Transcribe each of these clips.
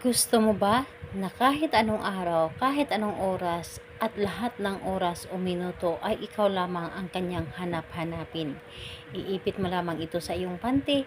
Gusto mo ba na kahit anong araw, kahit anong oras, at lahat ng oras o minuto ay ikaw lamang ang kanyang hanap-hanapin? Iipit mo lamang ito sa iyong panty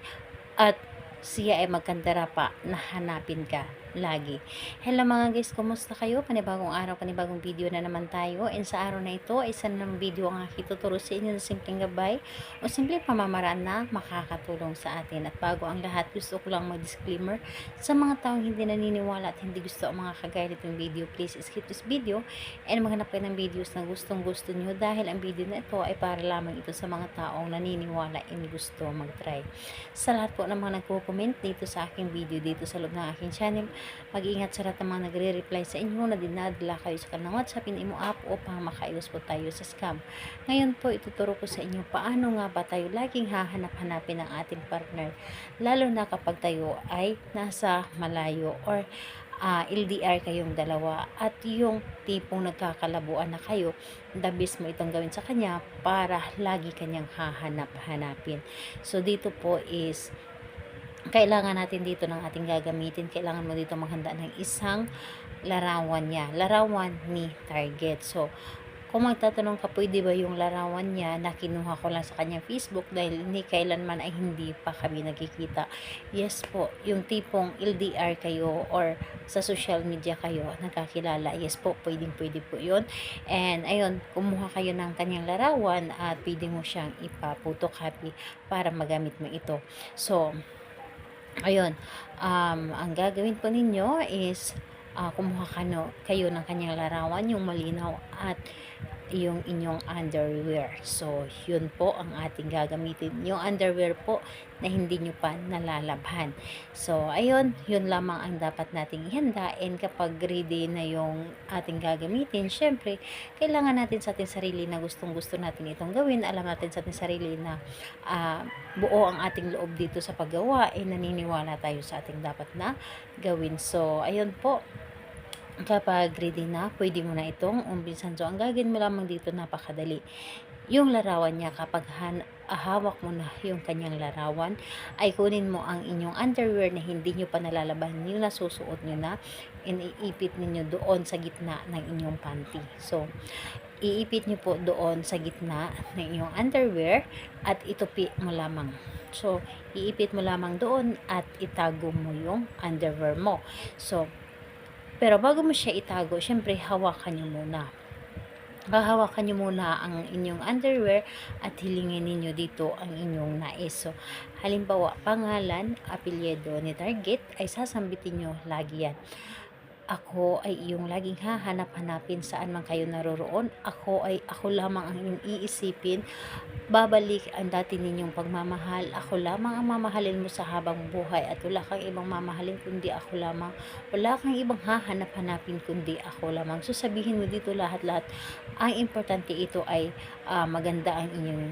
at siya ay magkandara pa na hanapin ka lagi. Hello mga guys, kumusta kayo? Panibagong araw, panibagong video na naman tayo. And sa araw na ito, isa na ng video ang aking tuturo sa inyo na simpleng gabay o simpleng pamamaraan na makakatulong sa atin. At bago ang lahat, gusto ko lang mag-disclaimer sa mga taong hindi naniniwala at hindi gusto ang mga kagaya nitong video. Please skip this video and maghanap kayo ng videos na gustong gusto nyo dahil ang video na ito ay para lamang ito sa mga taong naniniwala and gusto mag-try. Sa lahat po ng mga nagko-comment dito sa aking video dito sa loob ng aking channel, mag-ingat sa lahat ng mga nagre-reply sa inyo na dinadala kayo sa kanilang WhatsApp, imo app upang makaiwas po tayo sa scam. Ngayon po, ituturo ko sa inyo paano nga ba tayo laging hahanap-hanapin ng ating partner, lalo na kapag tayo ay nasa malayo or LDR kayong dalawa at yung tipong nagkakalabuan na kayo, dabis mo itong gawin sa kanya para lagi kanyang hahanap-hanapin. So dito po is kailangan natin dito ng ating gagamitin. Kailangan mo dito maghanda ng isang larawan niya. Larawan ni target. So, kung magtatanong ka, pwede ba yung larawan niya na kinuha ko lang sa kanyang Facebook dahil ni kailanman ay hindi pa kami nagkikita? Yes po, yung tipong LDR kayo or sa social media kayo nagkakilala. Yes po, pwede po yun. And ayun, kumuha kayo ng kanyang larawan at pwede mo siyang ipa-photocopy para magamit mo ito. So, ayun, ang gagawin po ninyo is kumuha kayo ng kanyang larawan, yung malinaw at yung inyong underwear. So, yun po ang ating gagamitin. Yung underwear po na hindi nyo pa nalalabhan. So, ayun, yun lamang ang dapat nating ihanda. And kapag ready na yung ating gagamitin, syempre, kailangan natin sa ating sarili na gustong-gusto natin itong gawin. Alam natin sa ating sarili na buo ang ating loob dito sa paggawa. Naniniwala tayo sa ating dapat na gawin. So, ayun po. Kapag ready na, pwede mo na itong umpisan. So, ang gagawin mo lamang dito, napakadali. Yung larawan niya, kapag hawak mo na yung kanyang larawan, ay kunin mo ang inyong underwear na hindi nyo pa nalalaban, yung nasusuot nyo na, and iipit ninyo doon sa gitna ng inyong panty. So, iipit nyo po doon sa gitna ng inyong underwear at itupi mo lamang. So, iipit mo lamang doon at itago mo yung underwear mo. So, pero bago mo siya itago, syempre hawakan nyo muna. Hahawakan nyo muna ang inyong underwear at hilingin ninyo dito ang inyong nais. So, halimbawa, pangalan, apelyido ni target ay sasambitin nyo lagi yan. Ako ay iyong laging hahanap-hanapin saan man kayo naroroon. Ako lamang ang inyong iisipin. Babalik ang dati ninyong pagmamahal. Ako lamang ang mamahalin mo sa habang buhay at wala kang ibang mamahalin kundi ako lamang. Wala kang ibang hahanap-hanapin kundi ako lamang. So sabihin mo dito lahat-lahat. Ang importante ito ay maganda ang inyong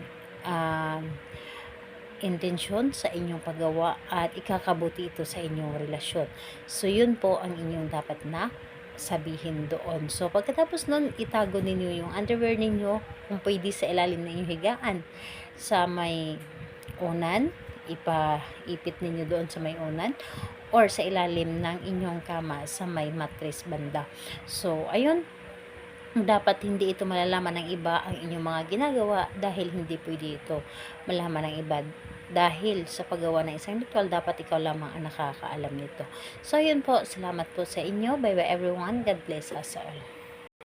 intensyon sa inyong paggawa at ikakabuti ito sa inyong relasyon. So, yun po ang inyong dapat na sabihin doon. So, pagkatapos nun, itago ninyo yung underwear ninyo, kung pwede sa ilalim ng inyong higaan, sa may unan, ipaipit ninyo doon sa may unan, or sa ilalim ng inyong kama sa may mattress banda. So, ayun, dapat hindi ito malalaman ng iba ang inyong mga ginagawa dahil hindi pwede ito malaman ng iba. Dahil sa paggawa ng isang ritual, dapat ikaw lamang ang nakakaalam nito. So, yun po. Salamat po sa inyo. Bye-bye everyone. God bless us all.